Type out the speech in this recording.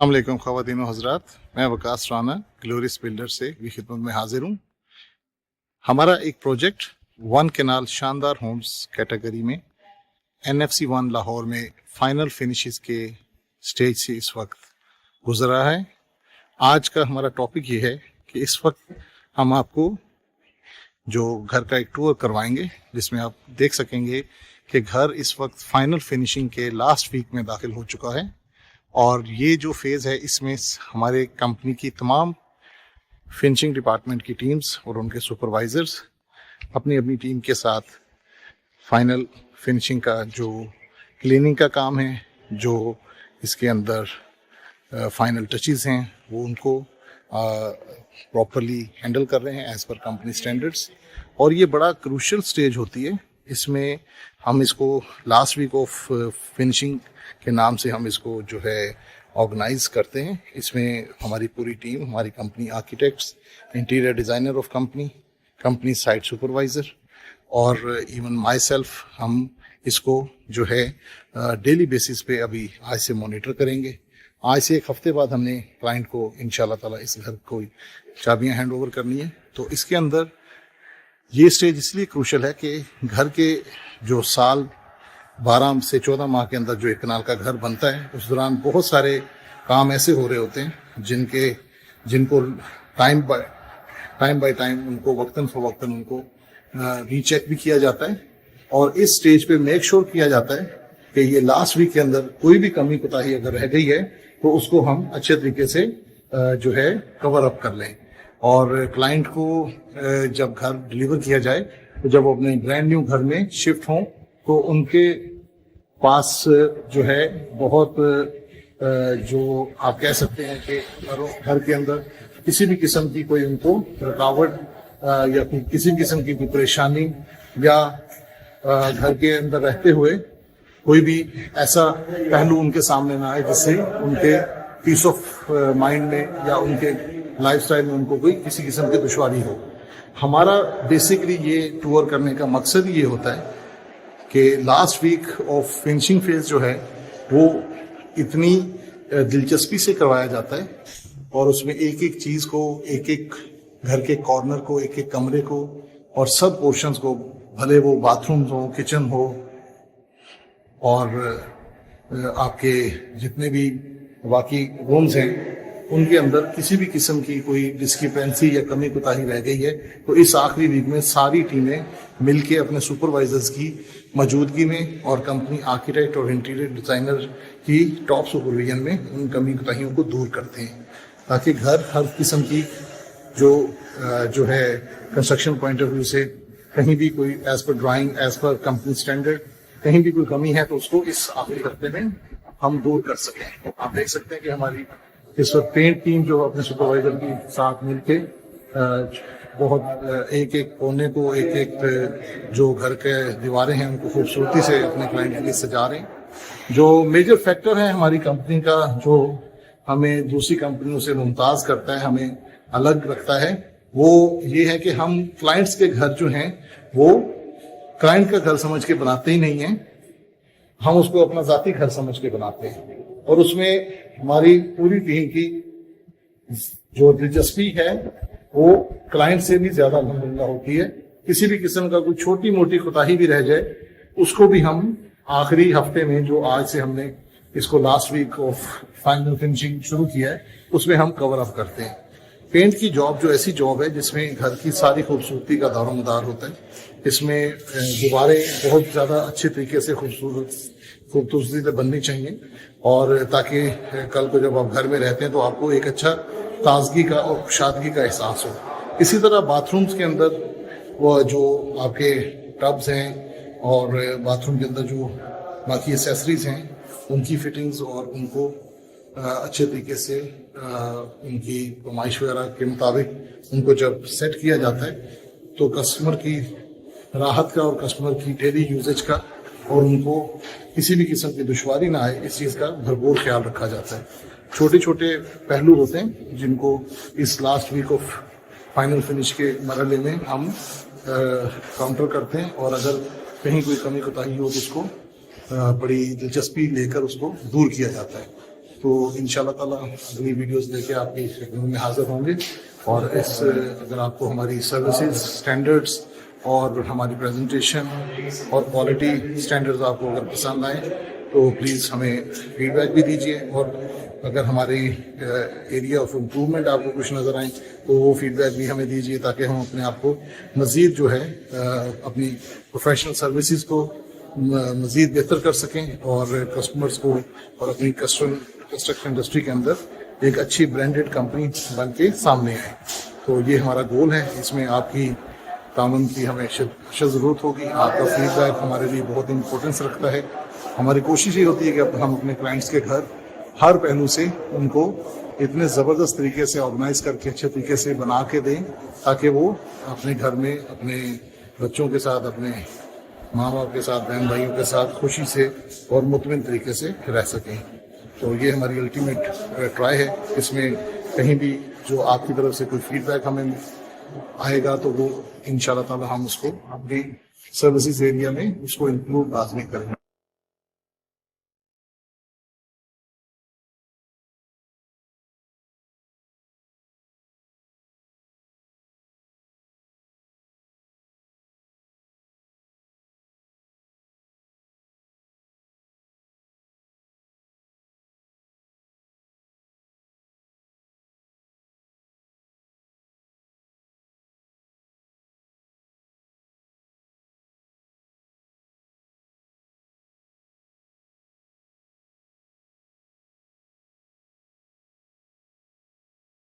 अस्सलामुअलैकुम ख़वातीन व हज़रात, मैं वकास राना ग्लोरियस बिल्डर से भी खिदमत में हाजिर हूँ। हमारा एक प्रोजेक्ट वन कैनाल शानदार होम्स कैटेगरी में NFC 1 लाहौर में फाइनल फिनिशेस के स्टेज से इस वक्त गुजर रहा है। आज का हमारा टॉपिक ये है कि इस वक्त हम आपको जो घर का एक टूर करवाएंगे, जिसमें आप देख सकेंगे कि घर इस वक्त फाइनल फिनिशिंग के लास्ट वीक में दाखिल हो चुका है। और ये जो फेज़ है, इसमें हमारे कंपनी की तमाम फिनिशिंग डिपार्टमेंट की टीम्स और उनके सुपरवाइज़र्स अपनी अपनी टीम के साथ फाइनल फिनिशिंग का जो क्लीनिंग का काम है, जो इसके अंदर फाइनल टचेस हैं, वो उनको प्रॉपरली हैंडल कर रहे हैं एज़ पर कंपनी स्टैंडर्ड्स। और ये बड़ा क्रूशियल स्टेज होती है। इसमें हम इसको लास्ट वीक ऑफ फिनिशिंग के नाम से हम इसको जो है ऑर्गेनाइज करते हैं। इसमें हमारी पूरी टीम, हमारी company architects, interior designer of company site supervisor और इवन माई सेल्फ, हम इसको जो है डेली बेसिस पे अभी आज से मॉनिटर करेंगे। आज से एक हफ्ते बाद हमने क्लाइंट को इंशाल्लाह ताला इस घर को चाबियां हैंड ओवर करनी है। तो इसके अंदर ये स्टेज इसलिए क्रूशल है कि घर के जो साल 12 से 14 माह के अंदर जो एक कनाल का घर बनता है, उस दौरान बहुत सारे काम ऐसे हो रहे होते हैं जिनको टाइम बाय टाइम उनको वक्तन फवक्तन उनको रीचेक भी किया जाता है। और इस स्टेज पे मेक श्योर किया जाता है कि ये लास्ट वीक के अंदर कोई भी कमी कोताही अगर रह गई है तो उसको हम अच्छे तरीके से जो है कवर अप कर लें। और क्लाइंट को जब घर डिलीवर किया जाए, तो जब वो अपने ब्रांड न्यू घर में शिफ्ट हों, तो उनके पास जो है बहुत जो आप कह सकते हैं कि घर के अंदर किसी भी किस्म की कोई उनको रुकावट या किसी भी किस्म की कोई परेशानी या घर के अंदर रहते हुए कोई भी ऐसा पहलू उनके सामने ना आए जिससे उनके पीस ऑफ माइंड में या उनके लाइफस्टाइल में उनको कोई किसी किस्म की दुश्वारी हो। हमारा बेसिकली ये टूर करने का मकसद ये होता है कि last week of finishing phase जो है वो इतनी दिलचस्पी से करवाया जाता है और उसमें एक एक चीज़ को, एक एक घर के कॉर्नर को, एक एक कमरे को और सब पोर्शंस को, भले वो बाथरूम हो, किचन हो और आपके जितने भी बाकी रूम्स हैं, उनके अंदर किसी भी किस्म की कोई डिस्क्रिपेंसी या कमी कोताही रह गई है, तो इस आखिरी वीक में सारी टीमें मिलके अपने सुपरवाइजर्स की मौजूदगी में और कंपनी आर्किटेक्ट और इंटीरियर डिज़ाइनर की टॉप सुपरविजन में उन कमी कोताहियों को दूर करते हैं, ताकि घर हर किस्म की जो है कंस्ट्रक्शन पॉइंट ऑफ व्यू से कहीं भी कोई as per drawing, as per company standard कहीं भी कोई कमी है तो उसको इस आखिरी हफ्ते में हम दूर कर सकें। आप देख सकते हैं कि हमारी इस वक्त पेंट टीम जो अपने सुपरवाइजर के साथ मिलके बहुत एक एक कोने को, एक एक जो घर के दीवारें हैं उनको खूबसूरती से अपने क्लाइंट के लिए सजा रहे हैं। जो मेजर फैक्टर है हमारी कंपनी का, जो हमें दूसरी कंपनियों से मुमताज करता है, हमें अलग रखता है, वो ये है कि हम क्लाइंट्स के घर जो हैं वो क्लाइंट का घर समझ के बनाते ही नहीं हैं, हम उसको अपना जाती घर समझ के बनाते हैं। और उसमें हमारी पूरी टीम की जो दिलचस्पी है वो क्लाइंट से भी ज्यादा अल्हम्दुलिल्लाह होती है। किसी भी किस्म का कोई छोटी मोटी कोताही भी रह जाए उसको भी हम आखिरी हफ्ते में, जो आज से हमने इसको last week of final finishing शुरू किया है, उसमें हम कवर अप करते हैं। पेंट की जॉब जो ऐसी जॉब है जिसमें घर की सारी खूबसूरती का दारोमदार होता है। इसमें दीवारें बहुत ज़्यादा अच्छे तरीके से खूबसूरती से बननी चाहिए, और ताकि कल को जब आप घर में रहते हैं तो आपको एक अच्छा ताजगी का और खुशादगी का एहसास हो। इसी तरह बाथरूम्स के अंदर वो जो आपके टब्स हैं और बाथरूम के अंदर जो बाकी एसेसरीज हैं उनकी फिटिंग्स और उनको अच्छे तरीके से उनकी फरमाइश वगैरह के मुताबिक उनको जब सेट किया जाता है तो कस्टमर की राहत का और कस्टमर की डेली यूजेज का और उनको किसी भी किस्म की दुश्वारी ना आए, इस चीज़ का भरपूर ख्याल रखा जाता है। छोटे छोटे पहलू होते हैं जिनको इस last week of final finish के मरहले में हम काउंटर करते हैं, और अगर कहीं कोई कमी कोताही हो तो उसको बड़ी दिलचस्पी लेकर उसको दूर किया जाता है। تو انشاءاللہ تعالیٰ اگلی ویڈیوز لے کے آپ کی خدمت میں حاضر ہوں گے. اور اگر آپ کو ہماری سروسز اسٹینڈرڈس اور ہماری پریزنٹیشن اور کوالٹی اسٹینڈرڈز آپ کو اگر پسند آئیں تو پلیز ہمیں فیڈ بیک بھی دیجیے. اور اگر ہماری ایریا آف امپرومنٹ آپ کو کچھ نظر آئیں تو وہ فیڈ بیک بھی ہمیں دیجیے تاکہ ہم اپنے آپ کو مزید جو ہے اپنی پروفیشنل سروسز کو مزید بہتر کر سکیں اور کسٹمرز کو اور اپنی کنسٹرکشن انڈسٹری کے اندر ایک اچھی برانڈڈ کمپنی بن کے سامنے آئے. تو یہ ہمارا گول ہے. اس میں آپ کی تعاون کی ہمیں شد ضرورت ہوگی. آپ کا فیڈ بیک ہمارے لیے بہت امپورٹنس رکھتا ہے. ہماری کوشش یہ ہوتی ہے کہ ہم اپنے کلائنٹس کے گھر ہر پہلو سے ان کو اتنے زبردست طریقے سے آرگنائز کر کے اچھے طریقے سے بنا کے دیں تاکہ وہ اپنے گھر میں اپنے بچوں کے ساتھ اپنے ماں باپ کے ساتھ بہن بھائیوں کے ساتھ خوشی سے اور مطمئن طریقے سے رہ سکیں. تو یہ ہماری الٹیمیٹ ٹرائی ہے. اس میں کہیں بھی جو آپ کی طرف سے کوئی فیڈ بیک ہمیں آئے گا تو وہ انشاءاللہ تعالی ہم اس کو اپنی سروسز ایریا میں اس کو امپروو لازمی کریں گے.